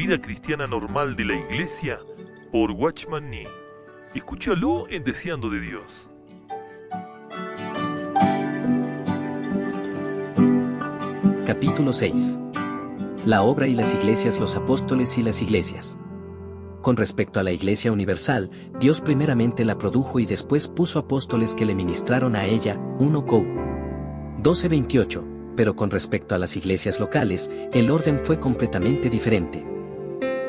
vida cristiana normal de la Iglesia por Watchman Nee. Escúchalo en Deseando de Dios. Capítulo 6. La obra y las iglesias, los apóstoles y las iglesias. Con respecto a la Iglesia Universal, Dios primeramente la produjo y después puso apóstoles que le ministraron a ella. 1 Cor. 12:28. Pero con respecto a las iglesias locales, el orden fue completamente diferente.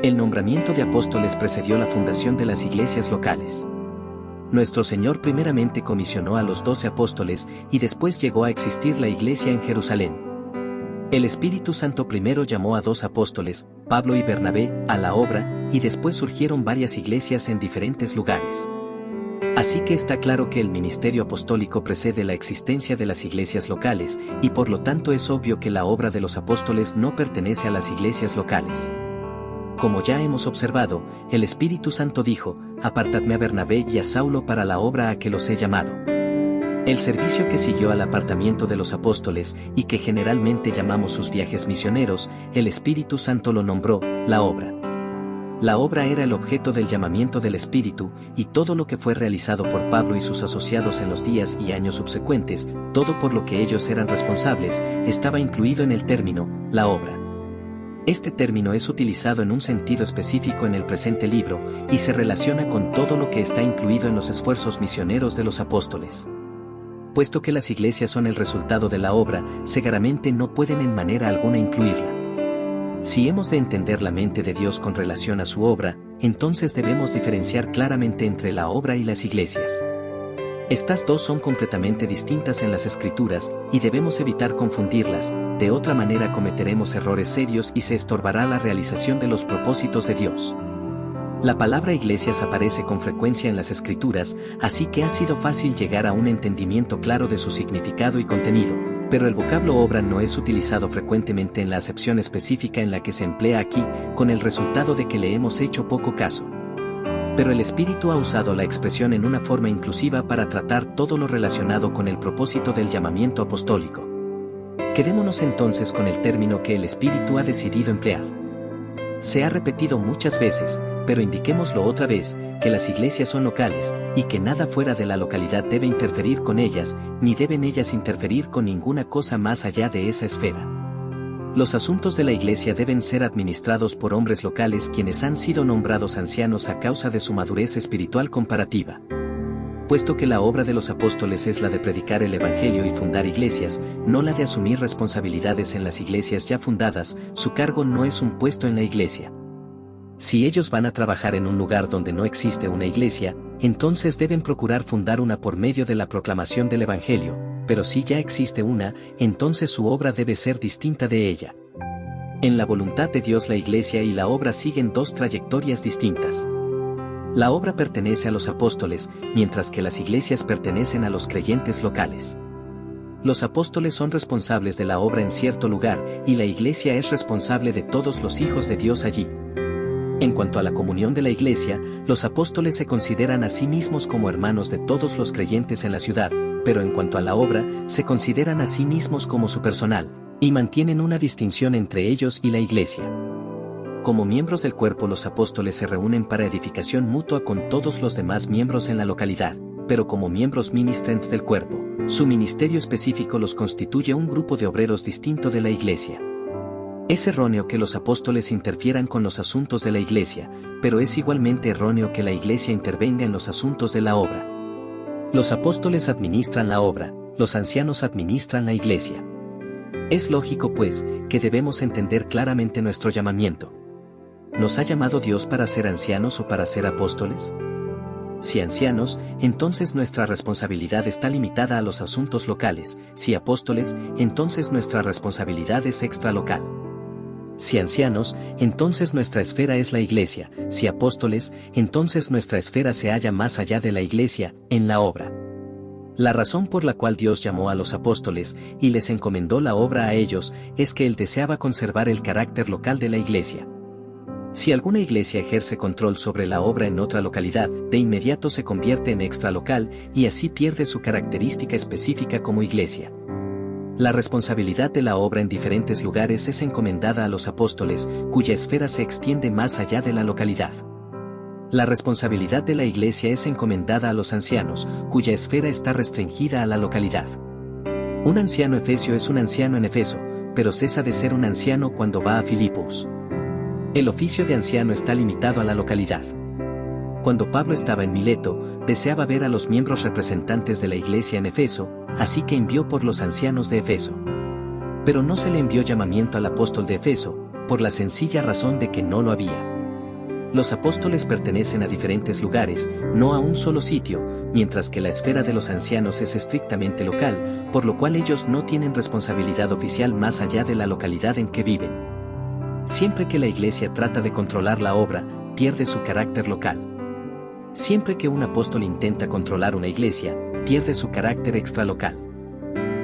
El nombramiento de apóstoles precedió la fundación de las iglesias locales. Nuestro Señor primeramente comisionó a los 12 apóstoles y después llegó a existir la iglesia en Jerusalén. El Espíritu Santo primero llamó a 2 apóstoles, Pablo y Bernabé, a la obra, y después surgieron varias iglesias en diferentes lugares. Así que está claro que el ministerio apostólico precede la existencia de las iglesias locales, y por lo tanto es obvio que la obra de los apóstoles no pertenece a las iglesias locales. Como ya hemos observado, el Espíritu Santo dijo, «Apartadme a Bernabé y a Saulo para la obra a que los he llamado». El servicio que siguió al apartamiento de los apóstoles, y que generalmente llamamos sus viajes misioneros, el Espíritu Santo lo nombró, la obra. La obra era el objeto del llamamiento del Espíritu, y todo lo que fue realizado por Pablo y sus asociados en los días y años subsecuentes, todo por lo que ellos eran responsables, estaba incluido en el término, la obra. Este término es utilizado en un sentido específico en el presente libro, y se relaciona con todo lo que está incluido en los esfuerzos misioneros de los apóstoles. Puesto que las iglesias son el resultado de la obra, seguramente no pueden en manera alguna incluirla. Si hemos de entender la mente de Dios con relación a su obra, entonces debemos diferenciar claramente entre la obra y las iglesias. Estas dos son completamente distintas en las Escrituras, y debemos evitar confundirlas, de otra manera cometeremos errores serios y se estorbará la realización de los propósitos de Dios. La palabra iglesias aparece con frecuencia en las Escrituras, así que ha sido fácil llegar a un entendimiento claro de su significado y contenido, pero el vocablo obra no es utilizado frecuentemente en la acepción específica en la que se emplea aquí, con el resultado de que le hemos hecho poco caso. Pero el Espíritu ha usado la expresión en una forma inclusiva para tratar todo lo relacionado con el propósito del llamamiento apostólico. Quedémonos entonces con el término que el Espíritu ha decidido emplear. Se ha repetido muchas veces, pero indiquémoslo otra vez, que las iglesias son locales, y que nada fuera de la localidad debe interferir con ellas, ni deben ellas interferir con ninguna cosa más allá de esa esfera. Los asuntos de la iglesia deben ser administrados por hombres locales quienes han sido nombrados ancianos a causa de su madurez espiritual comparativa. Puesto que la obra de los apóstoles es la de predicar el Evangelio y fundar iglesias, no la de asumir responsabilidades en las iglesias ya fundadas, su cargo no es un puesto en la iglesia. Si ellos van a trabajar en un lugar donde no existe una iglesia, entonces deben procurar fundar una por medio de la proclamación del Evangelio, pero si ya existe una, entonces su obra debe ser distinta de ella. En la voluntad de Dios la iglesia y la obra siguen dos trayectorias distintas. La obra pertenece a los apóstoles, mientras que las iglesias pertenecen a los creyentes locales. Los apóstoles son responsables de la obra en cierto lugar, y la iglesia es responsable de todos los hijos de Dios allí. En cuanto a la comunión de la iglesia, los apóstoles se consideran a sí mismos como hermanos de todos los creyentes en la ciudad, pero en cuanto a la obra, se consideran a sí mismos como su personal, y mantienen una distinción entre ellos y la iglesia. Como miembros del cuerpo, los apóstoles se reúnen para edificación mutua con todos los demás miembros en la localidad, pero como miembros ministrants del cuerpo, su ministerio específico los constituye un grupo de obreros distinto de la iglesia. Es erróneo que los apóstoles interfieran con los asuntos de la iglesia, pero es igualmente erróneo que la iglesia intervenga en los asuntos de la obra. Los apóstoles administran la obra, los ancianos administran la iglesia. Es lógico, pues, que debemos entender claramente nuestro llamamiento. ¿Nos ha llamado Dios para ser ancianos o para ser apóstoles? Si ancianos, entonces nuestra responsabilidad está limitada a los asuntos locales; si apóstoles, entonces nuestra responsabilidad es extralocal. Si ancianos, entonces nuestra esfera es la iglesia; si apóstoles, entonces nuestra esfera se halla más allá de la iglesia, en la obra. La razón por la cual Dios llamó a los apóstoles y les encomendó la obra a ellos es que Él deseaba conservar el carácter local de la iglesia. Si alguna iglesia ejerce control sobre la obra en otra localidad, de inmediato se convierte en extralocal y así pierde su característica específica como iglesia. La responsabilidad de la obra en diferentes lugares es encomendada a los apóstoles, cuya esfera se extiende más allá de la localidad. La responsabilidad de la iglesia es encomendada a los ancianos, cuya esfera está restringida a la localidad. Un anciano efesio es un anciano en Efeso, pero cesa de ser un anciano cuando va a Filipos. El oficio de anciano está limitado a la localidad. Cuando Pablo estaba en Mileto, deseaba ver a los miembros representantes de la iglesia en Efeso, así que envió por los ancianos de Efeso. Pero no se le envió llamamiento al apóstol de Efeso, por la sencilla razón de que no lo había. Los apóstoles pertenecen a diferentes lugares, no a un solo sitio, mientras que la esfera de los ancianos es estrictamente local, por lo cual ellos no tienen responsabilidad oficial más allá de la localidad en que viven. Siempre que la iglesia trata de controlar la obra, pierde su carácter local. Siempre que un apóstol intenta controlar una iglesia, pierde su carácter extralocal.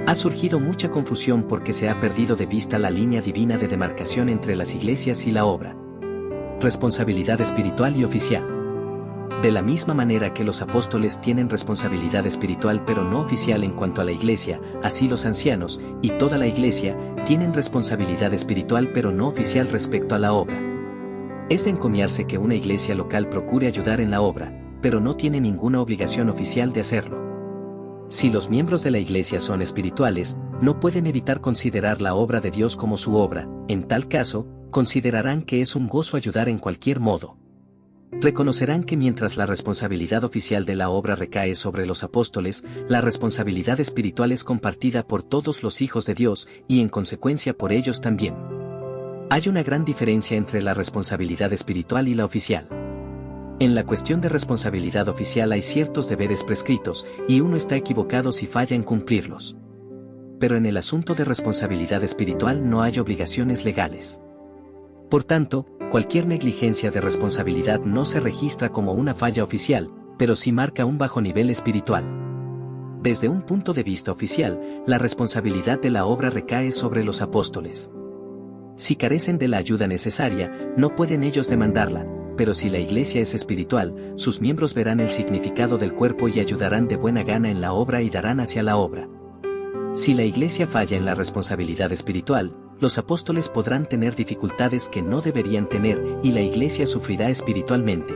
Ha surgido mucha confusión porque se ha perdido de vista la línea divina de demarcación entre las iglesias y la obra. Responsabilidad espiritual y oficial. De la misma manera que los apóstoles tienen responsabilidad espiritual pero no oficial en cuanto a la iglesia, así los ancianos, y toda la iglesia, tienen responsabilidad espiritual pero no oficial respecto a la obra. Es de encomiarse que una iglesia local procure ayudar en la obra, pero no tiene ninguna obligación oficial de hacerlo. Si los miembros de la iglesia son espirituales, no pueden evitar considerar la obra de Dios como su obra, en tal caso, considerarán que es un gozo ayudar en cualquier modo. Reconocerán que mientras la responsabilidad oficial de la obra recae sobre los apóstoles, la responsabilidad espiritual es compartida por todos los hijos de Dios y en consecuencia por ellos también. Hay una gran diferencia entre la responsabilidad espiritual y la oficial. En la cuestión de responsabilidad oficial hay ciertos deberes prescritos, y uno está equivocado si falla en cumplirlos. Pero en el asunto de responsabilidad espiritual no hay obligaciones legales. Por tanto, cualquier negligencia de responsabilidad no se registra como una falla oficial, pero sí marca un bajo nivel espiritual. Desde un punto de vista oficial, la responsabilidad de la obra recae sobre los apóstoles. Si carecen de la ayuda necesaria, no pueden ellos demandarla, pero si la iglesia es espiritual, sus miembros verán el significado del cuerpo y ayudarán de buena gana en la obra y darán hacia la obra. Si la iglesia falla en la responsabilidad espiritual, los apóstoles podrán tener dificultades que no deberían tener y la iglesia sufrirá espiritualmente.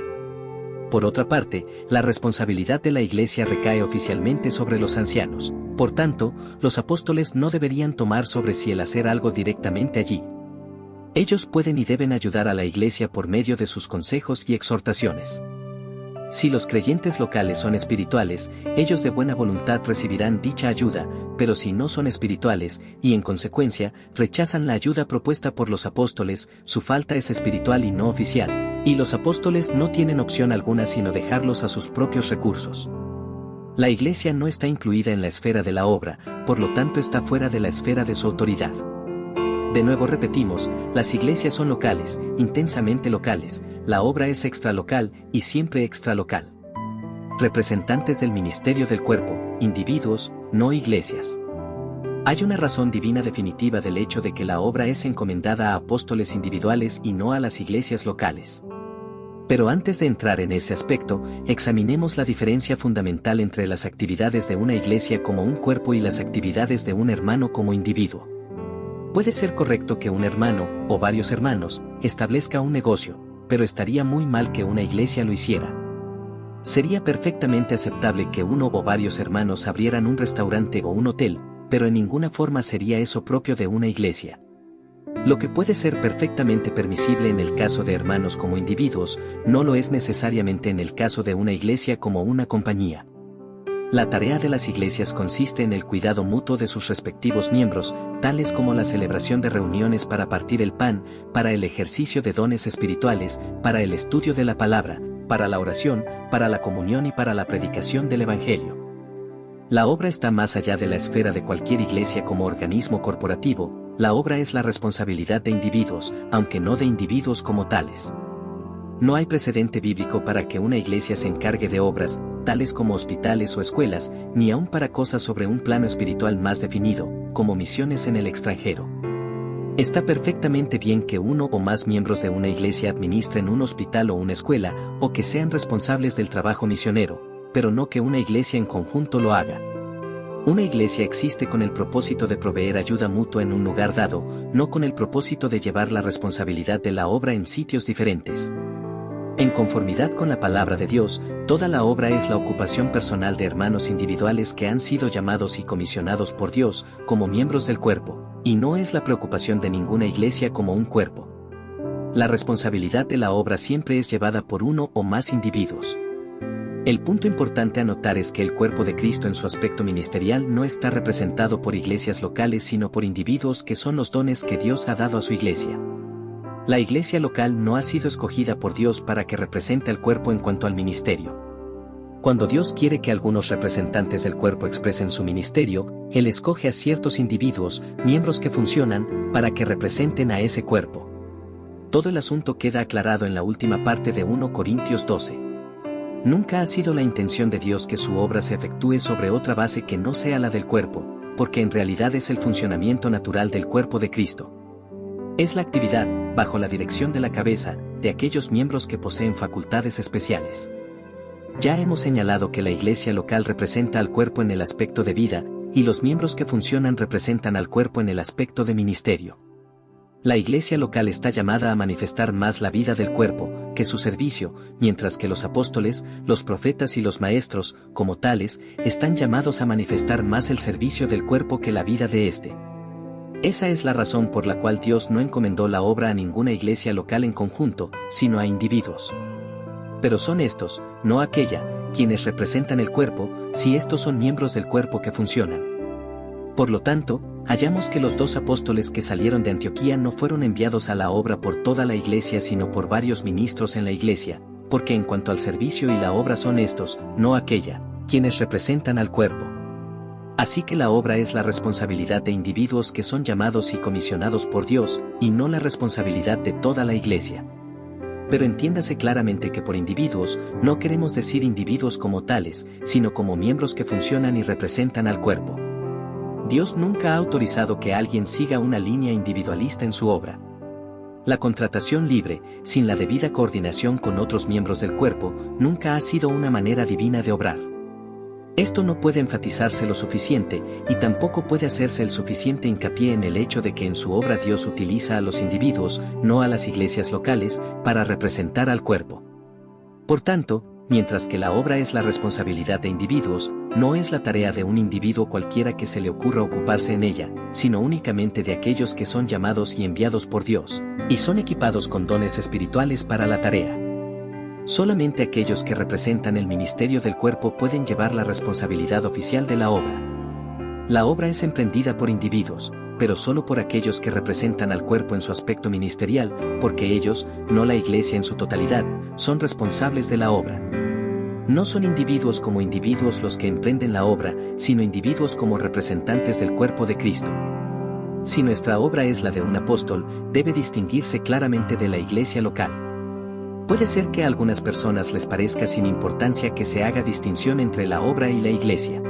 Por otra parte, la responsabilidad de la iglesia recae oficialmente sobre los ancianos, por tanto, los apóstoles no deberían tomar sobre sí el hacer algo directamente allí. Ellos pueden y deben ayudar a la iglesia por medio de sus consejos y exhortaciones. Si los creyentes locales son espirituales, ellos de buena voluntad recibirán dicha ayuda, pero si no son espirituales, y en consecuencia, rechazan la ayuda propuesta por los apóstoles, su falta es espiritual y no oficial, y los apóstoles no tienen opción alguna sino dejarlos a sus propios recursos. La iglesia no está incluida en la esfera de la obra, por lo tanto está fuera de la esfera de su autoridad. De nuevo repetimos, las iglesias son locales, intensamente locales, la obra es extralocal y siempre extralocal. Representantes del ministerio del cuerpo, individuos, no iglesias. Hay una razón divina definitiva del hecho de que la obra es encomendada a apóstoles individuales y no a las iglesias locales. Pero antes de entrar en ese aspecto, examinemos la diferencia fundamental entre las actividades de una iglesia como un cuerpo y las actividades de un hermano como individuo. Puede ser correcto que un hermano, o varios hermanos, establezca un negocio, pero estaría muy mal que una iglesia lo hiciera. Sería perfectamente aceptable que uno o varios hermanos abrieran un restaurante o un hotel, pero en ninguna forma sería eso propio de una iglesia. Lo que puede ser perfectamente permisible en el caso de hermanos como individuos, no lo es necesariamente en el caso de una iglesia como una compañía. La tarea de las iglesias consiste en el cuidado mutuo de sus respectivos miembros, tales como la celebración de reuniones para partir el pan, para el ejercicio de dones espirituales, para el estudio de la palabra, para la oración, para la comunión y para la predicación del Evangelio. La obra está más allá de la esfera de cualquier iglesia como organismo corporativo, la obra es la responsabilidad de individuos, aunque no de individuos como tales. No hay precedente bíblico para que una iglesia se encargue de obras, tales como hospitales o escuelas, ni aun para cosas sobre un plano espiritual más definido, como misiones en el extranjero. Está perfectamente bien que uno o más miembros de una iglesia administren un hospital o una escuela, o que sean responsables del trabajo misionero, pero no que una iglesia en conjunto lo haga. Una iglesia existe con el propósito de proveer ayuda mutua en un lugar dado, no con el propósito de llevar la responsabilidad de la obra en sitios diferentes. En conformidad con la palabra de Dios, toda la obra es la ocupación personal de hermanos individuales que han sido llamados y comisionados por Dios como miembros del cuerpo, y no es la preocupación de ninguna iglesia como un cuerpo. La responsabilidad de la obra siempre es llevada por uno o más individuos. El punto importante a notar es que el cuerpo de Cristo en su aspecto ministerial no está representado por iglesias locales sino por individuos que son los dones que Dios ha dado a su iglesia. La iglesia local no ha sido escogida por Dios para que represente al cuerpo en cuanto al ministerio. Cuando Dios quiere que algunos representantes del cuerpo expresen su ministerio, Él escoge a ciertos individuos, miembros que funcionan, para que representen a ese cuerpo. Todo el asunto queda aclarado en la última parte de 1 Corintios 12. Nunca ha sido la intención de Dios que su obra se efectúe sobre otra base que no sea la del cuerpo, porque en realidad es el funcionamiento natural del cuerpo de Cristo. Es la actividad, bajo la dirección de la cabeza, de aquellos miembros que poseen facultades especiales. Ya hemos señalado que la iglesia local representa al cuerpo en el aspecto de vida, y los miembros que funcionan representan al cuerpo en el aspecto de ministerio. La iglesia local está llamada a manifestar más la vida del cuerpo que su servicio, mientras que los apóstoles, los profetas y los maestros, como tales, están llamados a manifestar más el servicio del cuerpo que la vida de éste. Esa es la razón por la cual Dios no encomendó la obra a ninguna iglesia local en conjunto, sino a individuos. Pero son estos, no aquella, quienes representan el cuerpo, si estos son miembros del cuerpo que funcionan. Por lo tanto, hallamos que los 2 apóstoles que salieron de Antioquía no fueron enviados a la obra por toda la iglesia sino por varios ministros en la iglesia, porque en cuanto al servicio y la obra son estos, no aquella, quienes representan al cuerpo. Así que la obra es la responsabilidad de individuos que son llamados y comisionados por Dios, y no la responsabilidad de toda la iglesia. Pero entiéndase claramente que por individuos, no queremos decir individuos como tales, sino como miembros que funcionan y representan al cuerpo. Dios nunca ha autorizado que alguien siga una línea individualista en su obra. La contratación libre, sin la debida coordinación con otros miembros del cuerpo, nunca ha sido una manera divina de obrar. Esto no puede enfatizarse lo suficiente, y tampoco puede hacerse el suficiente hincapié en el hecho de que en su obra Dios utiliza a los individuos, no a las iglesias locales, para representar al cuerpo. Por tanto, mientras que la obra es la responsabilidad de individuos, no es la tarea de un individuo cualquiera que se le ocurra ocuparse en ella, sino únicamente de aquellos que son llamados y enviados por Dios, y son equipados con dones espirituales para la tarea. Solamente aquellos que representan el ministerio del cuerpo pueden llevar la responsabilidad oficial de la obra. La obra es emprendida por individuos, pero solo por aquellos que representan al cuerpo en su aspecto ministerial, porque ellos, no la iglesia en su totalidad, son responsables de la obra. No son individuos como individuos los que emprenden la obra, sino individuos como representantes del cuerpo de Cristo. Si nuestra obra es la de un apóstol, debe distinguirse claramente de la iglesia local. Puede ser que a algunas personas les parezca sin importancia que se haga distinción entre la obra y la iglesia.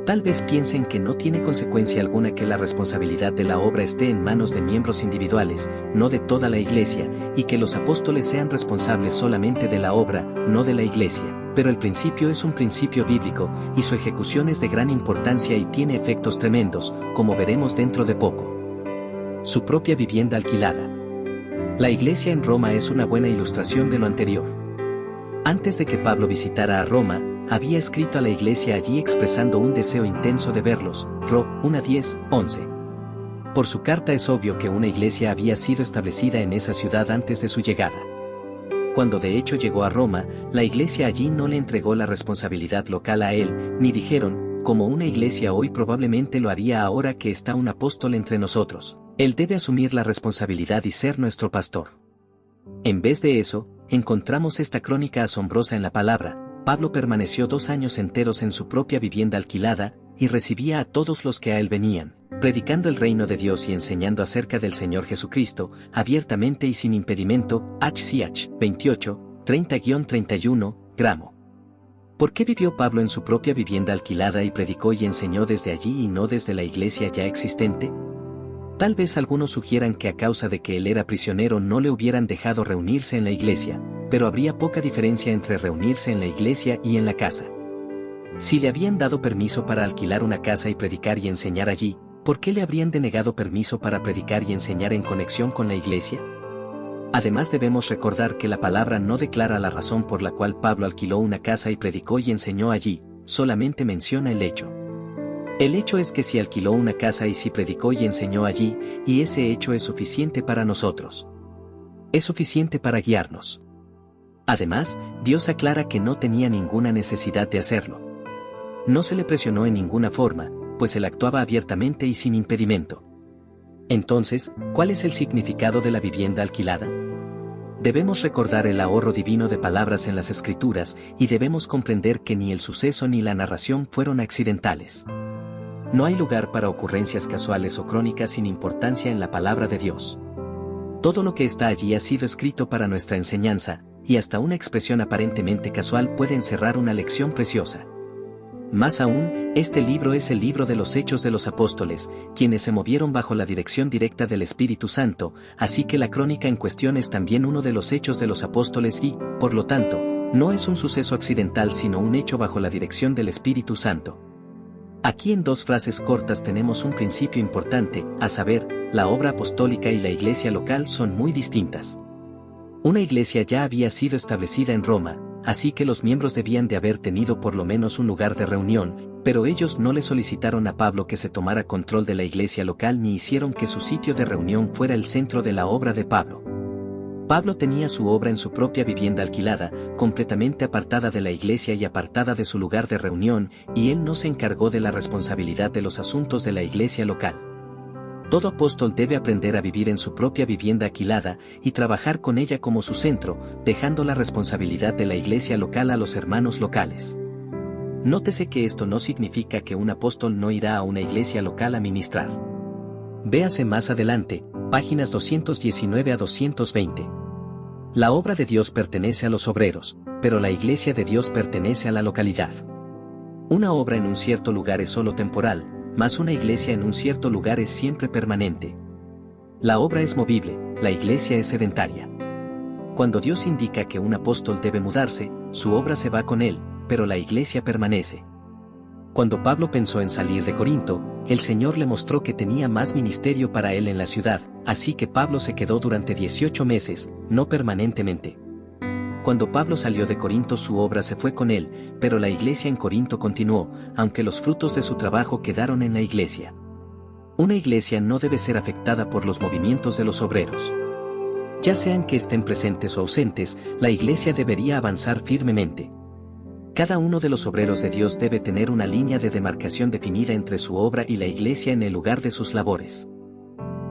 Tal vez piensen que no tiene consecuencia alguna que la responsabilidad de la obra esté en manos de miembros individuales, no de toda la iglesia, y que los apóstoles sean responsables solamente de la obra, no de la iglesia. Pero el principio es un principio bíblico, y su ejecución es de gran importancia y tiene efectos tremendos, como veremos dentro de poco. Su propia vivienda alquilada. La iglesia en Roma es una buena ilustración de lo anterior. Antes de que Pablo visitara a Roma, había escrito a la iglesia allí expresando un deseo intenso de verlos, Ro. 1:10-11. Por su carta es obvio que una iglesia había sido establecida en esa ciudad antes de su llegada. Cuando de hecho llegó a Roma, la iglesia allí no le entregó la responsabilidad local a él, ni dijeron, como una iglesia hoy probablemente lo haría ahora que está un apóstol entre nosotros, él debe asumir la responsabilidad y ser nuestro pastor. En vez de eso, encontramos esta crónica asombrosa en la palabra. Pablo permaneció 2 años enteros en su propia vivienda alquilada, y recibía a todos los que a él venían, predicando el reino de Dios y enseñando acerca del Señor Jesucristo, abiertamente y sin impedimento. Ch. 28, 30-31, gramo. ¿Por qué vivió Pablo en su propia vivienda alquilada y predicó y enseñó desde allí y no desde la iglesia ya existente? Tal vez algunos sugieran que a causa de que él era prisionero no le hubieran dejado reunirse en la iglesia, pero habría poca diferencia entre reunirse en la iglesia y en la casa. Si le habían dado permiso para alquilar una casa y predicar y enseñar allí, ¿por qué le habrían denegado permiso para predicar y enseñar en conexión con la iglesia? Además debemos recordar que la palabra no declara la razón por la cual Pablo alquiló una casa y predicó y enseñó allí, solamente menciona el hecho. El hecho es que si alquiló una casa y si predicó y enseñó allí, y ese hecho es suficiente para nosotros. Es suficiente para guiarnos. Además, Dios aclara que no tenía ninguna necesidad de hacerlo. No se le presionó en ninguna forma, pues él actuaba abiertamente y sin impedimento. Entonces, ¿cuál es el significado de la vivienda alquilada? Debemos recordar el ahorro divino de palabras en las Escrituras y debemos comprender que ni el suceso ni la narración fueron accidentales. No hay lugar para ocurrencias casuales o crónicas sin importancia en la palabra de Dios. Todo lo que está allí ha sido escrito para nuestra enseñanza, y hasta una expresión aparentemente casual puede encerrar una lección preciosa. Más aún, este libro es el libro de los Hechos de los Apóstoles, quienes se movieron bajo la dirección directa del Espíritu Santo, así que la crónica en cuestión es también uno de los Hechos de los Apóstoles y, por lo tanto, no es un suceso accidental sino un hecho bajo la dirección del Espíritu Santo. Aquí en dos frases cortas tenemos un principio importante, a saber, la obra apostólica y la iglesia local son muy distintas. Una iglesia ya había sido establecida en Roma, así que los miembros debían de haber tenido por lo menos un lugar de reunión, pero ellos no le solicitaron a Pablo que se tomara control de la iglesia local ni hicieron que su sitio de reunión fuera el centro de la obra de Pablo. Pablo tenía su obra en su propia vivienda alquilada, completamente apartada de la iglesia y apartada de su lugar de reunión, y él no se encargó de la responsabilidad de los asuntos de la iglesia local. Todo apóstol debe aprender a vivir en su propia vivienda alquilada y trabajar con ella como su centro, dejando la responsabilidad de la iglesia local a los hermanos locales. Nótese que esto no significa que un apóstol no irá a una iglesia local a ministrar. Véase más adelante, páginas 219 a 220. La obra de Dios pertenece a los obreros, pero la iglesia de Dios pertenece a la localidad. Una obra en un cierto lugar es solo temporal, mas una iglesia en un cierto lugar es siempre permanente. La obra es movible, la iglesia es sedentaria. Cuando Dios indica que un apóstol debe mudarse, su obra se va con él, pero la iglesia permanece. Cuando Pablo pensó en salir de Corinto, el Señor le mostró que tenía más ministerio para él en la ciudad, así que Pablo se quedó durante 18 meses, no permanentemente. Cuando Pablo salió de Corinto su obra se fue con él, pero la iglesia en Corinto continuó, aunque los frutos de su trabajo quedaron en la iglesia. Una iglesia no debe ser afectada por los movimientos de los obreros. Ya sean que estén presentes o ausentes, la iglesia debería avanzar firmemente. Cada uno de los obreros de Dios debe tener una línea de demarcación definida entre su obra y la iglesia en el lugar de sus labores.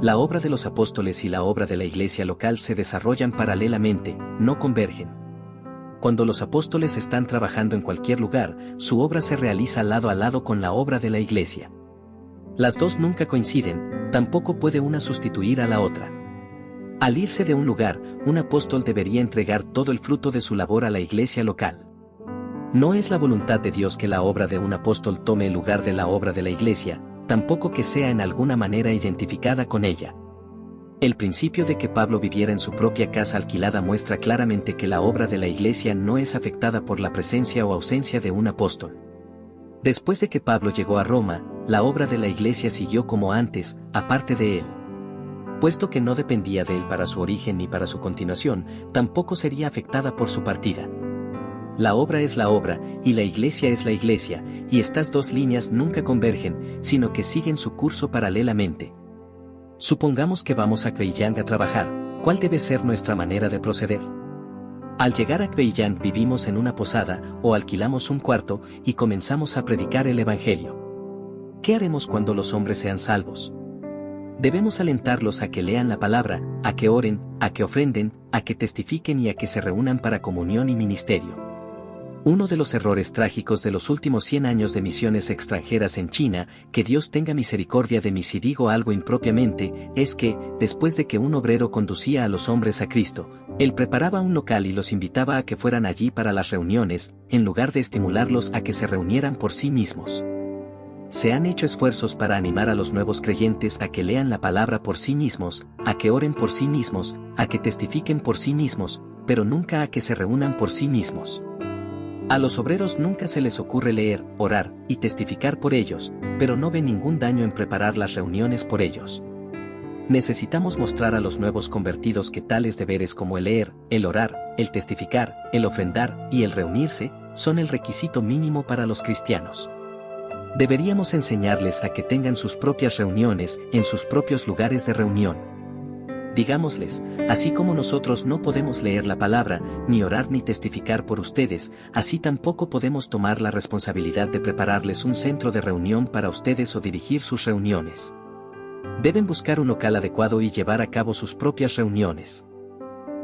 La obra de los apóstoles y la obra de la iglesia local se desarrollan paralelamente, no convergen. Cuando los apóstoles están trabajando en cualquier lugar, su obra se realiza lado a lado con la obra de la iglesia. Las dos nunca coinciden, tampoco puede una sustituir a la otra. Al irse de un lugar, un apóstol debería entregar todo el fruto de su labor a la iglesia local. No es la voluntad de Dios que la obra de un apóstol tome el lugar de la obra de la iglesia, tampoco que sea en alguna manera identificada con ella. El principio de que Pablo viviera en su propia casa alquilada muestra claramente que la obra de la iglesia no es afectada por la presencia o ausencia de un apóstol. Después de que Pablo llegó a Roma, la obra de la iglesia siguió como antes, aparte de él. Puesto que no dependía de él para su origen ni para su continuación, tampoco sería afectada por su partida. La obra es la obra, y la iglesia es la iglesia, y estas dos líneas nunca convergen, sino que siguen su curso paralelamente. Supongamos que vamos a Kweiyang a trabajar, ¿cuál debe ser nuestra manera de proceder? Al llegar a Kweiyang vivimos en una posada, o alquilamos un cuarto, y comenzamos a predicar el Evangelio. ¿Qué haremos cuando los hombres sean salvos? Debemos alentarlos a que lean la palabra, a que oren, a que ofrenden, a que testifiquen y a que se reúnan para comunión y ministerio. Uno de los errores trágicos de los últimos 100 años de misiones extranjeras en China, que Dios tenga misericordia de mí si digo algo impropiamente, es que, después de que un obrero conducía a los hombres a Cristo, él preparaba un local y los invitaba a que fueran allí para las reuniones, en lugar de estimularlos a que se reunieran por sí mismos. Se han hecho esfuerzos para animar a los nuevos creyentes a que lean la palabra por sí mismos, a que oren por sí mismos, a que testifiquen por sí mismos, pero nunca a que se reúnan por sí mismos. A los obreros nunca se les ocurre leer, orar y testificar por ellos, pero no ven ningún daño en preparar las reuniones por ellos. Necesitamos mostrar a los nuevos convertidos que tales deberes como el leer, el orar, el testificar, el ofrendar y el reunirse son el requisito mínimo para los cristianos. Deberíamos enseñarles a que tengan sus propias reuniones en sus propios lugares de reunión. Digámosles, así como nosotros no podemos leer la palabra, ni orar ni testificar por ustedes, así tampoco podemos tomar la responsabilidad de prepararles un centro de reunión para ustedes o dirigir sus reuniones. Deben buscar un local adecuado y llevar a cabo sus propias reuniones.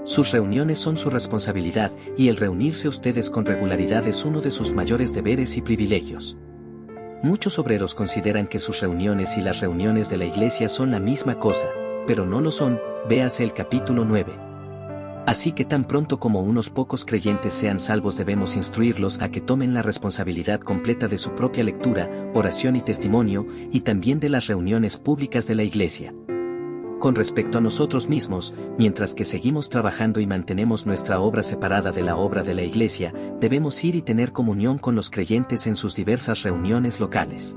Sus reuniones son su responsabilidad y el reunirse ustedes con regularidad es uno de sus mayores deberes y privilegios. Muchos obreros consideran que sus reuniones y las reuniones de la iglesia son la misma cosa, pero no lo son, véase el capítulo 9. Así que tan pronto como unos pocos creyentes sean salvos debemos instruirlos a que tomen la responsabilidad completa de su propia lectura, oración y testimonio, y también de las reuniones públicas de la iglesia. Con respecto a nosotros mismos, mientras que seguimos trabajando y mantenemos nuestra obra separada de la obra de la iglesia, debemos ir y tener comunión con los creyentes en sus diversas reuniones locales.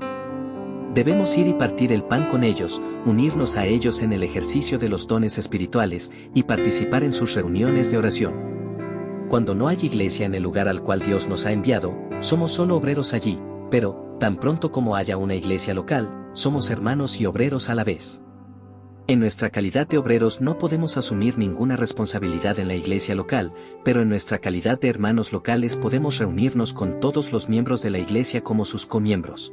Debemos ir y partir el pan con ellos, unirnos a ellos en el ejercicio de los dones espirituales y participar en sus reuniones de oración. Cuando no hay iglesia en el lugar al cual Dios nos ha enviado, somos solo obreros allí, pero, tan pronto como haya una iglesia local, somos hermanos y obreros a la vez. En nuestra calidad de obreros no podemos asumir ninguna responsabilidad en la iglesia local, pero en nuestra calidad de hermanos locales podemos reunirnos con todos los miembros de la iglesia como sus comiembros.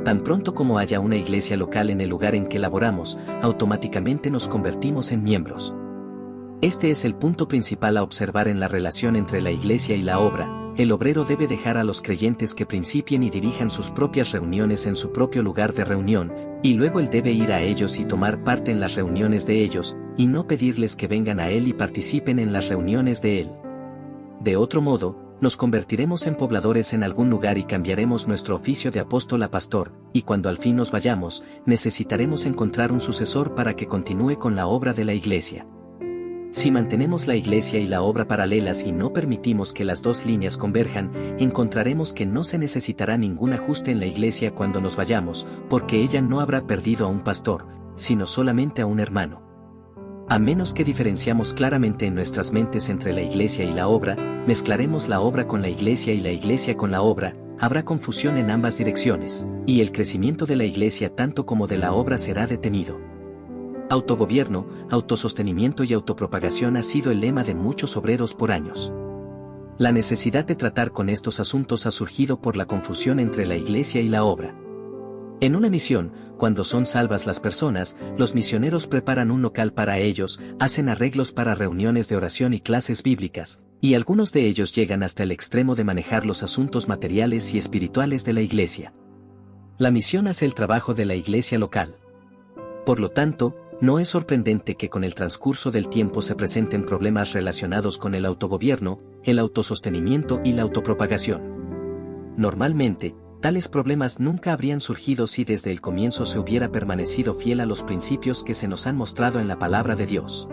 Tan pronto como haya una iglesia local en el lugar en que laboramos, automáticamente nos convertimos en miembros. Este es el punto principal a observar en la relación entre la iglesia y la obra. El obrero debe dejar a los creyentes que principien y dirijan sus propias reuniones en su propio lugar de reunión, y luego él debe ir a ellos y tomar parte en las reuniones de ellos, y no pedirles que vengan a él y participen en las reuniones de él. De otro modo, nos convertiremos en pobladores en algún lugar y cambiaremos nuestro oficio de apóstol a pastor, y cuando al fin nos vayamos, necesitaremos encontrar un sucesor para que continúe con la obra de la iglesia. Si mantenemos la iglesia y la obra paralelas y no permitimos que las dos líneas converjan, encontraremos que no se necesitará ningún ajuste en la iglesia cuando nos vayamos, porque ella no habrá perdido a un pastor, sino solamente a un hermano. A menos que diferenciamos claramente en nuestras mentes entre la iglesia y la obra, mezclaremos la obra con la iglesia y la iglesia con la obra, habrá confusión en ambas direcciones, y el crecimiento de la iglesia tanto como de la obra será detenido. Autogobierno, autosostenimiento y autopropagación ha sido el lema de muchos obreros por años. La necesidad de tratar con estos asuntos ha surgido por la confusión entre la iglesia y la obra. En una misión, cuando son salvas las personas, los misioneros preparan un local para ellos, hacen arreglos para reuniones de oración y clases bíblicas, y algunos de ellos llegan hasta el extremo de manejar los asuntos materiales y espirituales de la iglesia. La misión hace el trabajo de la iglesia local. Por lo tanto, no es sorprendente que con el transcurso del tiempo se presenten problemas relacionados con el autogobierno, el autosostenimiento y la autopropagación. Normalmente, tales problemas nunca habrían surgido si desde el comienzo se hubiera permanecido fiel a los principios que se nos han mostrado en la palabra de Dios.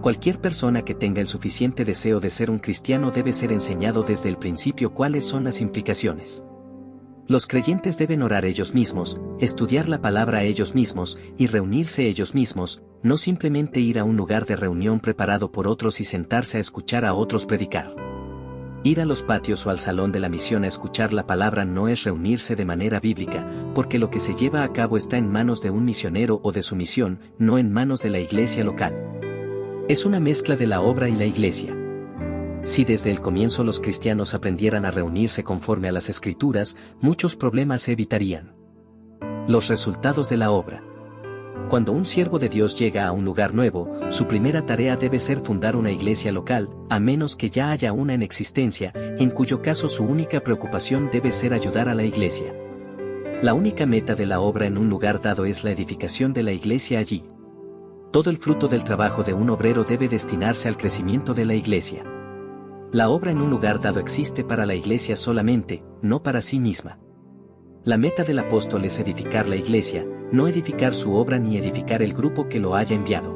Cualquier persona que tenga el suficiente deseo de ser un cristiano debe ser enseñado desde el principio cuáles son las implicaciones. Los creyentes deben orar ellos mismos, estudiar la palabra ellos mismos y reunirse ellos mismos, no simplemente ir a un lugar de reunión preparado por otros y sentarse a escuchar a otros predicar. Ir a los patios o al salón de la misión a escuchar la palabra no es reunirse de manera bíblica, porque lo que se lleva a cabo está en manos de un misionero o de su misión, no en manos de la iglesia local. Es una mezcla de la obra y la iglesia. Si desde el comienzo los cristianos aprendieran a reunirse conforme a las Escrituras, muchos problemas se evitarían. Los resultados de la obra. Cuando un siervo de Dios llega a un lugar nuevo, su primera tarea debe ser fundar una iglesia local, a menos que ya haya una en existencia, en cuyo caso su única preocupación debe ser ayudar a la iglesia. La única meta de la obra en un lugar dado es la edificación de la iglesia allí. Todo el fruto del trabajo de un obrero debe destinarse al crecimiento de la iglesia. La obra en un lugar dado existe para la iglesia solamente, no para sí misma. La meta del apóstol es edificar la iglesia, no edificar su obra ni edificar el grupo que lo haya enviado.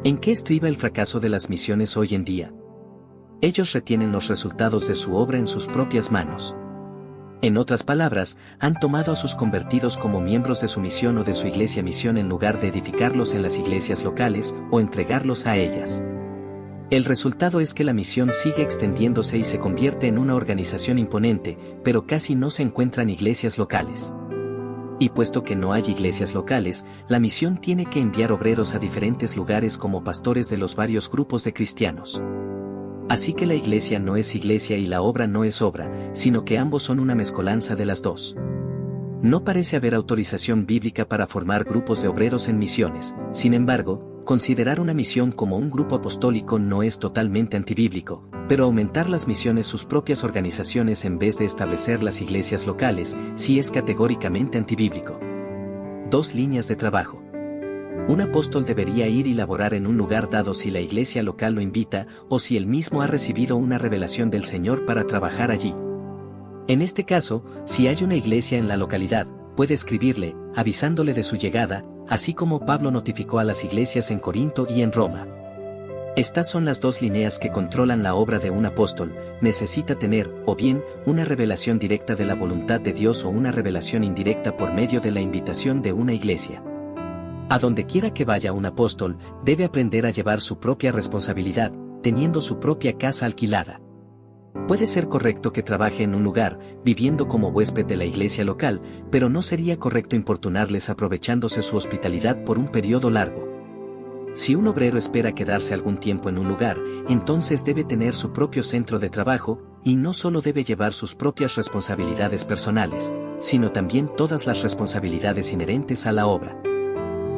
¿En qué estriba el fracaso de las misiones hoy en día? Ellos retienen los resultados de su obra en sus propias manos. En otras palabras, han tomado a sus convertidos como miembros de su misión o de su iglesia misión en lugar de edificarlos en las iglesias locales o entregarlos a ellas. El resultado es que la misión sigue extendiéndose y se convierte en una organización imponente, pero casi no se encuentran iglesias locales. Y puesto que no hay iglesias locales, la misión tiene que enviar obreros a diferentes lugares como pastores de los varios grupos de cristianos. Así que la iglesia no es iglesia y la obra no es obra, sino que ambos son una mezcolanza de las dos. No parece haber autorización bíblica para formar grupos de obreros en misiones. Sin embargo, considerar una misión como un grupo apostólico no es totalmente antibíblico, pero aumentar las misiones sus propias organizaciones en vez de establecer las iglesias locales, sí es categóricamente antibíblico. 2 líneas de trabajo. Un apóstol debería ir y laborar en un lugar dado si la iglesia local lo invita o si él mismo ha recibido una revelación del Señor para trabajar allí. En este caso, si hay una iglesia en la localidad, puede escribirle, avisándole de su llegada, así como Pablo notificó a las iglesias en Corinto y en Roma. Estas son las 2 líneas que controlan la obra de un apóstol. Necesita tener, o bien, una revelación directa de la voluntad de Dios o una revelación indirecta por medio de la invitación de una iglesia. A donde quiera que vaya un apóstol, debe aprender a llevar su propia responsabilidad, teniendo su propia casa alquilada. Puede ser correcto que trabaje en un lugar, viviendo como huésped de la iglesia local, pero no sería correcto importunarles aprovechándose su hospitalidad por un periodo largo. Si un obrero espera quedarse algún tiempo en un lugar, entonces debe tener su propio centro de trabajo, y no solo debe llevar sus propias responsabilidades personales, sino también todas las responsabilidades inherentes a la obra.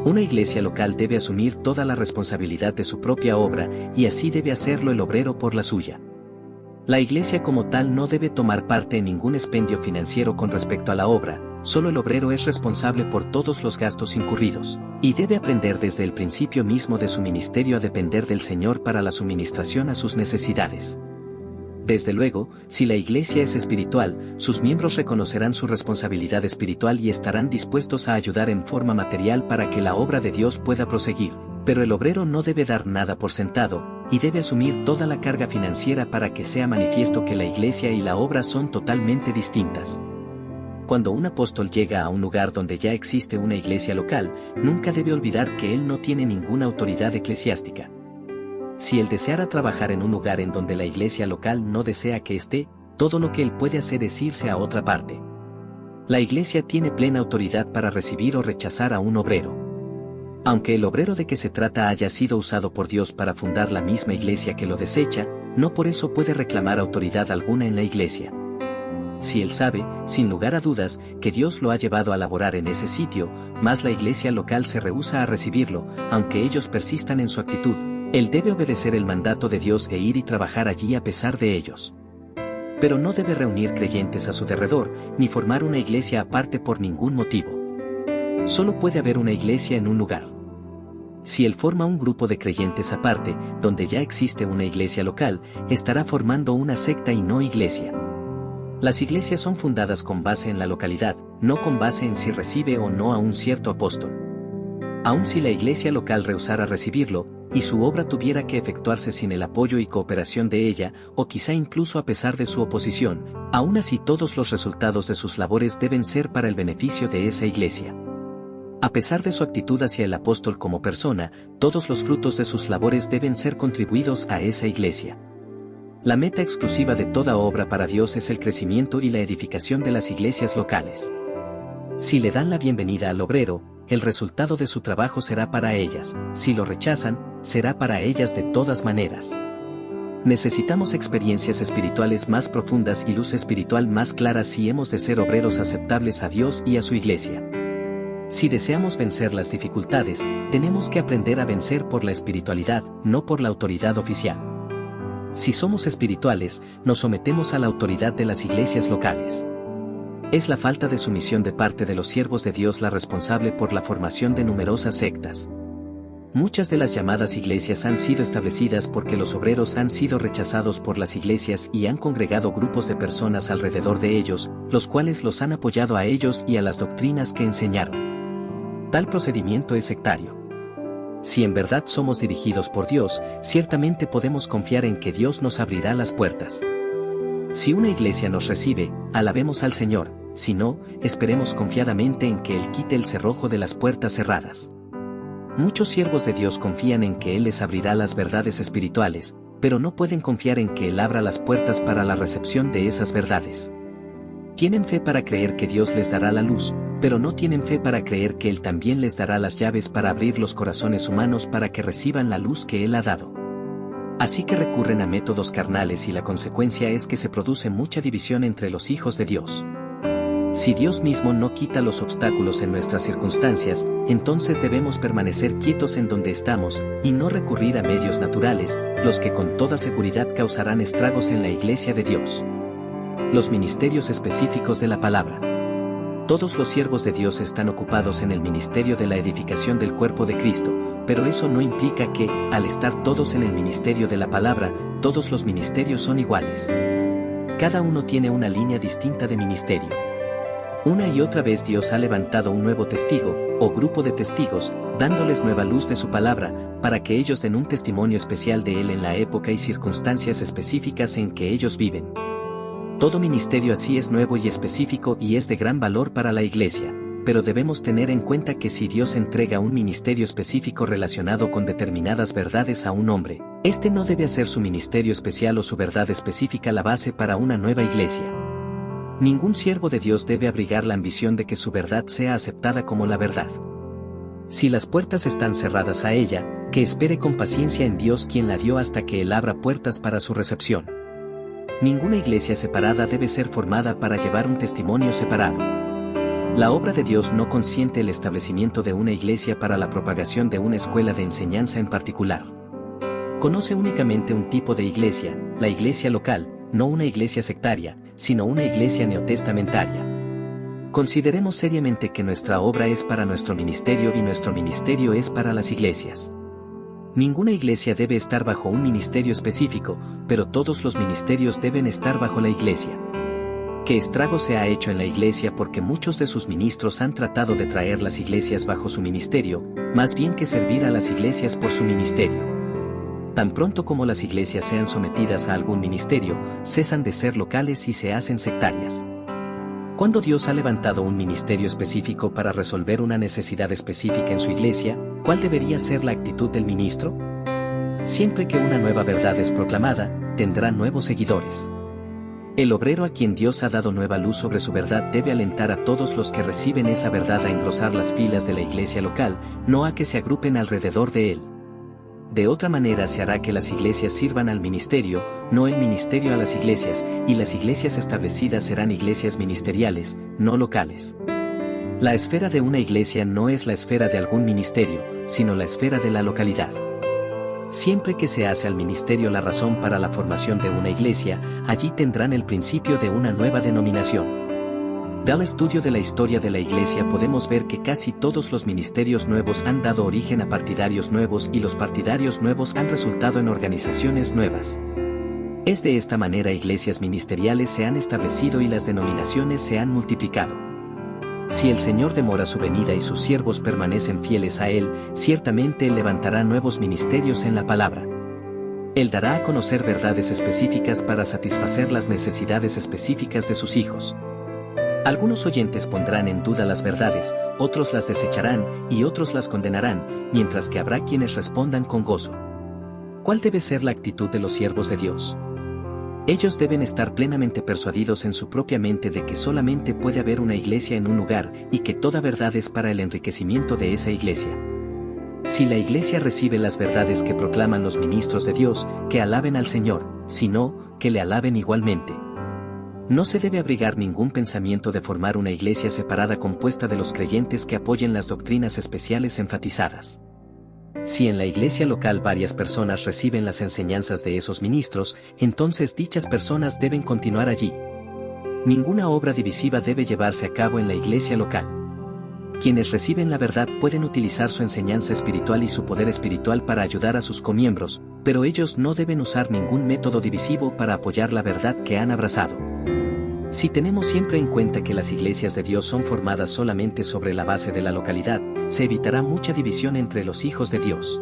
Una iglesia local debe asumir toda la responsabilidad de su propia obra, y así debe hacerlo el obrero por la suya. La iglesia como tal no debe tomar parte en ningún expendio financiero con respecto a la obra, solo el obrero es responsable por todos los gastos incurridos, y debe aprender desde el principio mismo de su ministerio a depender del Señor para la suministración a sus necesidades. Desde luego, si la iglesia es espiritual, sus miembros reconocerán su responsabilidad espiritual y estarán dispuestos a ayudar en forma material para que la obra de Dios pueda proseguir, pero el obrero no debe dar nada por sentado, y debe asumir toda la carga financiera para que sea manifiesto que la iglesia y la obra son totalmente distintas. Cuando un apóstol llega a un lugar donde ya existe una iglesia local, nunca debe olvidar que él no tiene ninguna autoridad eclesiástica. Si él deseara trabajar en un lugar en donde la iglesia local no desea que esté, todo lo que él puede hacer es irse a otra parte. La iglesia tiene plena autoridad para recibir o rechazar a un obrero. Aunque el obrero de que se trata haya sido usado por Dios para fundar la misma iglesia que lo desecha, no por eso puede reclamar autoridad alguna en la iglesia. Si él sabe, sin lugar a dudas, que Dios lo ha llevado a laborar en ese sitio, mas la iglesia local se rehúsa a recibirlo, aunque ellos persistan en su actitud, él debe obedecer el mandato de Dios e ir y trabajar allí a pesar de ellos. Pero no debe reunir creyentes a su derredor, ni formar una iglesia aparte por ningún motivo. Solo puede haber una iglesia en un lugar. Si él forma un grupo de creyentes aparte, donde ya existe una iglesia local, estará formando una secta y no iglesia. Las iglesias son fundadas con base en la localidad, no con base en si recibe o no a un cierto apóstol. Aun si la iglesia local rehusara recibirlo, y su obra tuviera que efectuarse sin el apoyo y cooperación de ella, o quizá incluso a pesar de su oposición, aún así todos los resultados de sus labores deben ser para el beneficio de esa iglesia. A pesar de su actitud hacia el apóstol como persona, todos los frutos de sus labores deben ser contribuidos a esa iglesia. La meta exclusiva de toda obra para Dios es el crecimiento y la edificación de las iglesias locales. Si le dan la bienvenida al obrero, el resultado de su trabajo será para ellas; si lo rechazan, será para ellas de todas maneras. Necesitamos experiencias espirituales más profundas y luz espiritual más clara si hemos de ser obreros aceptables a Dios y a su iglesia. Si deseamos vencer las dificultades, tenemos que aprender a vencer por la espiritualidad, no por la autoridad oficial. Si somos espirituales, nos sometemos a la autoridad de las iglesias locales. Es la falta de sumisión de parte de los siervos de Dios la responsable por la formación de numerosas sectas. Muchas de las llamadas iglesias han sido establecidas porque los obreros han sido rechazados por las iglesias y han congregado grupos de personas alrededor de ellos, los cuales los han apoyado a ellos y a las doctrinas que enseñaron. Tal procedimiento es sectario. Si en verdad somos dirigidos por Dios, ciertamente podemos confiar en que Dios nos abrirá las puertas. Si una iglesia nos recibe, alabemos al Señor, si no, esperemos confiadamente en que Él quite el cerrojo de las puertas cerradas. Muchos siervos de Dios confían en que Él les abrirá las verdades espirituales, pero no pueden confiar en que Él abra las puertas para la recepción de esas verdades. Tienen fe para creer que Dios les dará la luz, pero no tienen fe para creer que Él también les dará las llaves para abrir los corazones humanos para que reciban la luz que Él ha dado. Así que recurren a métodos carnales y la consecuencia es que se produce mucha división entre los hijos de Dios. Si Dios mismo no quita los obstáculos en nuestras circunstancias, entonces debemos permanecer quietos en donde estamos, y no recurrir a medios naturales, los que con toda seguridad causarán estragos en la iglesia de Dios. Los ministerios específicos de la palabra. Todos los siervos de Dios están ocupados en el ministerio de la edificación del cuerpo de Cristo, pero eso no implica que, al estar todos en el ministerio de la palabra, todos los ministerios son iguales. Cada uno tiene una línea distinta de ministerio. Una y otra vez Dios ha levantado un nuevo testigo, o grupo de testigos, dándoles nueva luz de su palabra, para que ellos den un testimonio especial de Él en la época y circunstancias específicas en que ellos viven. Todo ministerio así es nuevo y específico y es de gran valor para la iglesia, pero debemos tener en cuenta que si Dios entrega un ministerio específico relacionado con determinadas verdades a un hombre, este no debe hacer su ministerio especial o su verdad específica la base para una nueva iglesia. Ningún siervo de Dios debe abrigar la ambición de que su verdad sea aceptada como la verdad. Si las puertas están cerradas a ella, que espere con paciencia en Dios quien la dio hasta que Él abra puertas para su recepción. Ninguna iglesia separada debe ser formada para llevar un testimonio separado. La obra de Dios no consiente el establecimiento de una iglesia para la propagación de una escuela de enseñanza en particular. Conoce únicamente un tipo de iglesia, la iglesia local, no una iglesia sectaria, sino una iglesia neotestamentaria. Consideremos seriamente que nuestra obra es para nuestro ministerio y nuestro ministerio es para las iglesias. Ninguna iglesia debe estar bajo un ministerio específico, pero todos los ministerios deben estar bajo la iglesia. ¿Qué estrago se ha hecho en la iglesia porque muchos de sus ministros han tratado de traer las iglesias bajo su ministerio, más bien que servir a las iglesias por su ministerio? Tan pronto como las iglesias sean sometidas a algún ministerio, cesan de ser locales y se hacen sectarias. Cuando Dios ha levantado un ministerio específico para resolver una necesidad específica en su iglesia, ¿cuál debería ser la actitud del ministro? Siempre que una nueva verdad es proclamada, tendrá nuevos seguidores. El obrero a quien Dios ha dado nueva luz sobre su verdad debe alentar a todos los que reciben esa verdad a engrosar las filas de la iglesia local, no a que se agrupen alrededor de él. De otra manera se hará que las iglesias sirvan al ministerio, no el ministerio a las iglesias, y las iglesias establecidas serán iglesias ministeriales, no locales. La esfera de una iglesia no es la esfera de algún ministerio, sino la esfera de la localidad. Siempre que se hace al ministerio la razón para la formación de una iglesia, allí tendrán el principio de una nueva denominación. Del estudio de la historia de la iglesia podemos ver que casi todos los ministerios nuevos han dado origen a partidarios nuevos y los partidarios nuevos han resultado en organizaciones nuevas. Es de esta manera iglesias ministeriales se han establecido y las denominaciones se han multiplicado. Si el Señor demora su venida y sus siervos permanecen fieles a Él, ciertamente Él levantará nuevos ministerios en la palabra. Él dará a conocer verdades específicas para satisfacer las necesidades específicas de sus hijos. Algunos oyentes pondrán en duda las verdades, otros las desecharán y otros las condenarán, mientras que habrá quienes respondan con gozo. ¿Cuál debe ser la actitud de los siervos de Dios? Ellos deben estar plenamente persuadidos en su propia mente de que solamente puede haber una iglesia en un lugar y que toda verdad es para el enriquecimiento de esa iglesia. Si la iglesia recibe las verdades que proclaman los ministros de Dios, que alaben al Señor, si no, que le alaben igualmente. No se debe abrigar ningún pensamiento de formar una iglesia separada compuesta de los creyentes que apoyen las doctrinas especiales enfatizadas. Si en la iglesia local varias personas reciben las enseñanzas de esos ministros, entonces dichas personas deben continuar allí. Ninguna obra divisiva debe llevarse a cabo en la iglesia local. Quienes reciben la verdad pueden utilizar su enseñanza espiritual y su poder espiritual para ayudar a sus comiembros, pero ellos no deben usar ningún método divisivo para apoyar la verdad que han abrazado. Si tenemos siempre en cuenta que las iglesias de Dios son formadas solamente sobre la base de la localidad, se evitará mucha división entre los hijos de Dios.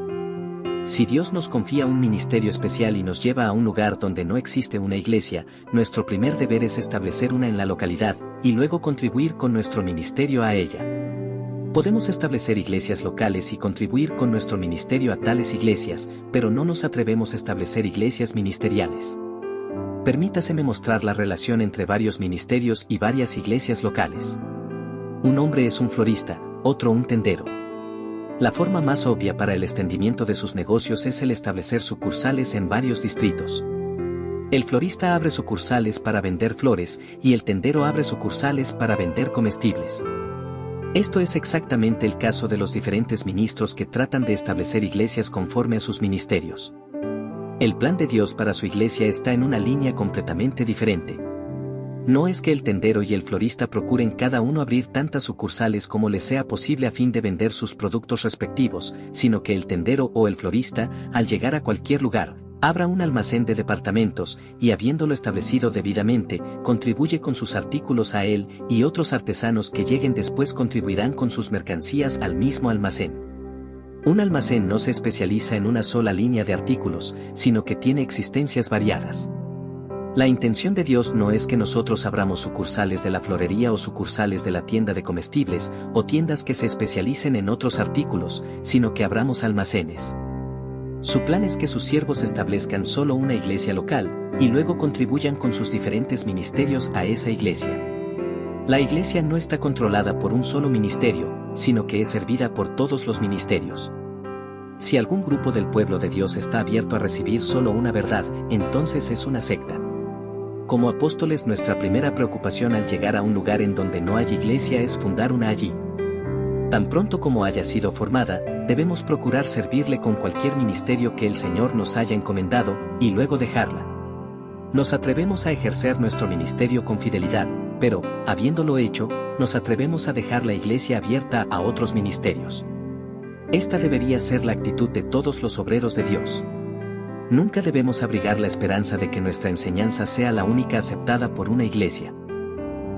Si Dios nos confía un ministerio especial y nos lleva a un lugar donde no existe una iglesia, nuestro primer deber es establecer una en la localidad, y luego contribuir con nuestro ministerio a ella. Podemos establecer iglesias locales y contribuir con nuestro ministerio a tales iglesias, pero no nos atrevemos a establecer iglesias ministeriales. Permítaseme mostrar la relación entre varios ministerios y varias iglesias locales. Un hombre es un florista, otro un tendero. La forma más obvia para el extendimiento de sus negocios es el establecer sucursales en varios distritos. El florista abre sucursales para vender flores y el tendero abre sucursales para vender comestibles. Esto es exactamente el caso de los diferentes ministros que tratan de establecer iglesias conforme a sus ministerios. El plan de Dios para su iglesia está en una línea completamente diferente. No es que el tendero y el florista procuren cada uno abrir tantas sucursales como les sea posible a fin de vender sus productos respectivos, sino que el tendero o el florista, al llegar a cualquier lugar, abra un almacén de departamentos y habiéndolo establecido debidamente, contribuye con sus artículos a él y otros artesanos que lleguen después contribuirán con sus mercancías al mismo almacén. Un almacén no se especializa en una sola línea de artículos, sino que tiene existencias variadas. La intención de Dios no es que nosotros abramos sucursales de la florería o sucursales de la tienda de comestibles, o tiendas que se especialicen en otros artículos, sino que abramos almacenes. Su plan es que sus siervos establezcan solo una iglesia local, y luego contribuyan con sus diferentes ministerios a esa iglesia. La iglesia no está controlada por un solo ministerio, sino que es servida por todos los ministerios. Si algún grupo del pueblo de Dios está abierto a recibir solo una verdad, entonces es una secta. Como apóstoles, nuestra primera preocupación al llegar a un lugar en donde no hay iglesia es fundar una allí. Tan pronto como haya sido formada, debemos procurar servirle con cualquier ministerio que el Señor nos haya encomendado, y luego dejarla. Nos atrevemos a ejercer nuestro ministerio con fidelidad, pero, habiéndolo hecho, nos atrevemos a dejar la iglesia abierta a otros ministerios. Esta debería ser la actitud de todos los obreros de Dios. Nunca debemos abrigar la esperanza de que nuestra enseñanza sea la única aceptada por una iglesia.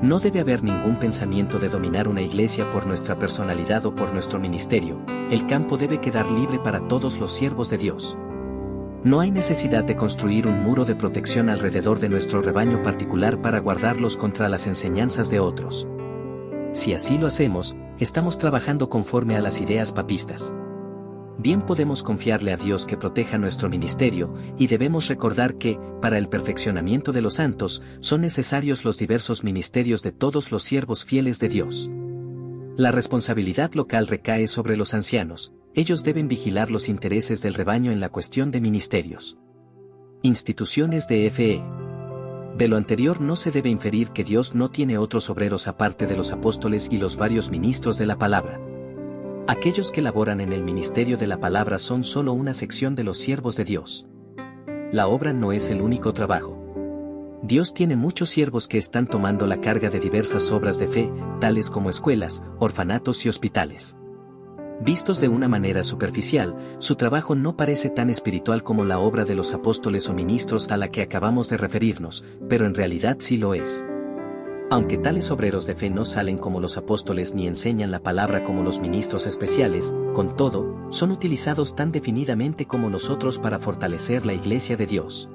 No debe haber ningún pensamiento de dominar una iglesia por nuestra personalidad o por nuestro ministerio. El campo debe quedar libre para todos los siervos de Dios. No hay necesidad de construir un muro de protección alrededor de nuestro rebaño particular para guardarlos contra las enseñanzas de otros. Si así lo hacemos, estamos trabajando conforme a las ideas papistas. Bien podemos confiarle a Dios que proteja nuestro ministerio, y debemos recordar que, para el perfeccionamiento de los santos, son necesarios los diversos ministerios de todos los siervos fieles de Dios. La responsabilidad local recae sobre los ancianos, ellos deben vigilar los intereses del rebaño en la cuestión de ministerios. Instituciones de fe. De lo anterior no se debe inferir que Dios no tiene otros obreros aparte de los apóstoles y los varios ministros de la palabra. Aquellos que laboran en el ministerio de la palabra son solo una sección de los siervos de Dios. La obra no es el único trabajo. Dios tiene muchos siervos que están tomando la carga de diversas obras de fe, tales como escuelas, orfanatos y hospitales. Vistos de una manera superficial, su trabajo no parece tan espiritual como la obra de los apóstoles o ministros a la que acabamos de referirnos, pero en realidad sí lo es. Aunque tales obreros de fe no salen como los apóstoles ni enseñan la palabra como los ministros especiales, con todo, son utilizados tan definidamente como los otros para fortalecer la iglesia de Dios.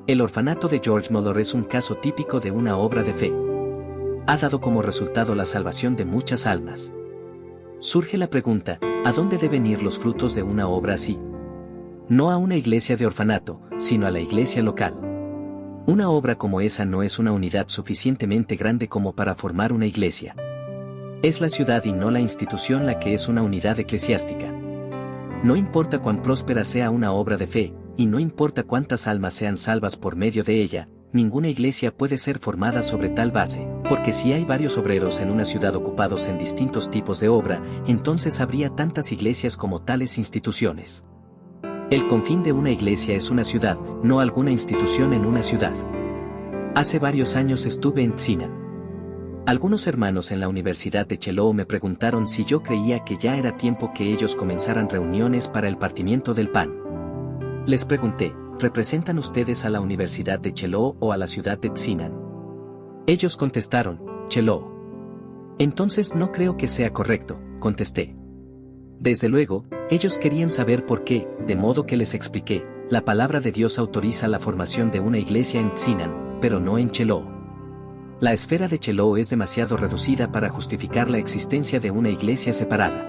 El orfanato de George Muller es un caso típico de una obra de fe. Ha dado como resultado la salvación de muchas almas. Surge la pregunta, ¿a dónde deben ir los frutos de una obra así? No a una iglesia de orfanato, sino a la iglesia local. Una obra como esa no es una unidad suficientemente grande como para formar una iglesia. Es la ciudad y no la institución la que es una unidad eclesiástica. No importa cuán próspera sea una obra de fe, y no importa cuántas almas sean salvas por medio de ella, ninguna iglesia puede ser formada sobre tal base, porque si hay varios obreros en una ciudad ocupados en distintos tipos de obra, entonces habría tantas iglesias como tales instituciones. El confín de una iglesia es una ciudad, no alguna institución en una ciudad. Hace varios años estuve en Tsinan. Algunos hermanos en la Universidad de Chelou me preguntaron si yo creía que ya era tiempo que ellos comenzaran reuniones para el partimiento del pan. Les pregunté, ¿representan ustedes a la Universidad de Chelou o a la ciudad de Tsinan? Ellos contestaron, Cheló. Entonces no creo que sea correcto, contesté. Desde luego, ellos querían saber por qué, de modo que les expliqué, la palabra de Dios autoriza la formación de una iglesia en Tsinan, pero no en Cheló. La esfera de Cheló es demasiado reducida para justificar la existencia de una iglesia separada.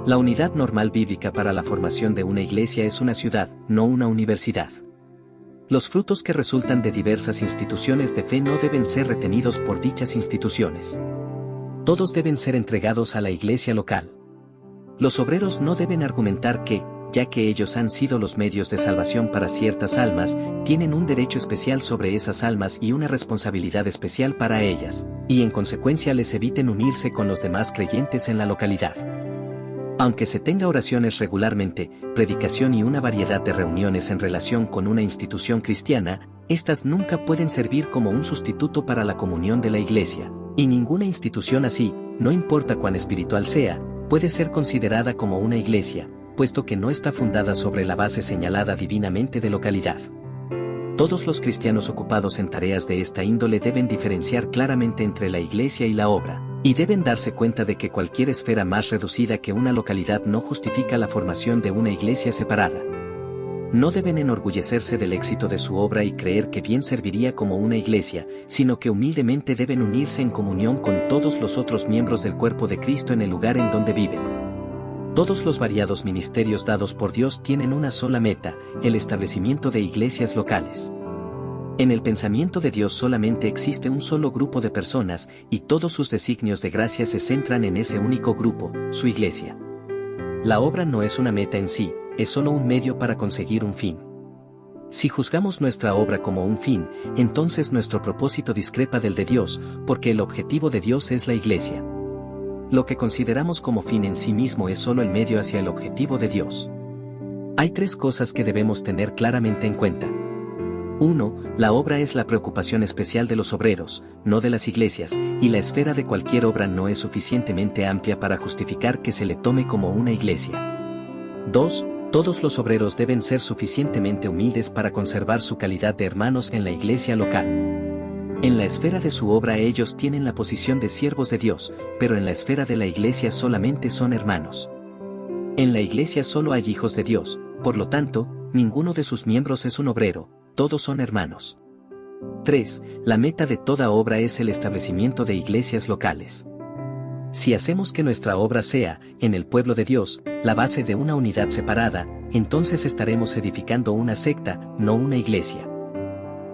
La unidad normal bíblica para la formación de una iglesia es una ciudad, no una universidad. Los frutos que resultan de diversas instituciones de fe no deben ser retenidos por dichas instituciones. Todos deben ser entregados a la iglesia local. Los obreros no deben argumentar que, ya que ellos han sido los medios de salvación para ciertas almas, tienen un derecho especial sobre esas almas y una responsabilidad especial para ellas, y en consecuencia les eviten unirse con los demás creyentes en la localidad. Aunque se tenga oraciones regularmente, predicación y una variedad de reuniones en relación con una institución cristiana, estas nunca pueden servir como un sustituto para la comunión de la iglesia, y ninguna institución así, no importa cuán espiritual sea, puede ser considerada como una iglesia, puesto que no está fundada sobre la base señalada divinamente de localidad. Todos los cristianos ocupados en tareas de esta índole deben diferenciar claramente entre la iglesia y la obra, y deben darse cuenta de que cualquier esfera más reducida que una localidad no justifica la formación de una iglesia separada. No deben enorgullecerse del éxito de su obra y creer que bien serviría como una iglesia, sino que humildemente deben unirse en comunión con todos los otros miembros del cuerpo de Cristo en el lugar en donde viven. Todos los variados ministerios dados por Dios tienen una sola meta, el establecimiento de iglesias locales. En el pensamiento de Dios solamente existe un solo grupo de personas, y todos sus designios de gracia se centran en ese único grupo, su iglesia. La obra no es una meta en sí, es solo un medio para conseguir un fin. Si juzgamos nuestra obra como un fin, entonces nuestro propósito discrepa del de Dios, porque el objetivo de Dios es la iglesia. Lo que consideramos como fin en sí mismo es solo el medio hacia el objetivo de Dios. Hay tres cosas que debemos tener claramente en cuenta. 1. La obra es la preocupación especial de los obreros, no de las iglesias, y la esfera de cualquier obra no es suficientemente amplia para justificar que se le tome como una iglesia. 2. Todos los obreros deben ser suficientemente humildes para conservar su calidad de hermanos en la iglesia local. En la esfera de su obra ellos tienen la posición de siervos de Dios, pero en la esfera de la iglesia solamente son hermanos. En la iglesia solo hay hijos de Dios, por lo tanto, ninguno de sus miembros es un obrero, todos son hermanos. 3. La meta de toda obra es el establecimiento de iglesias locales. Si hacemos que nuestra obra sea, en el pueblo de Dios, la base de una unidad separada, entonces estaremos edificando una secta, no una iglesia.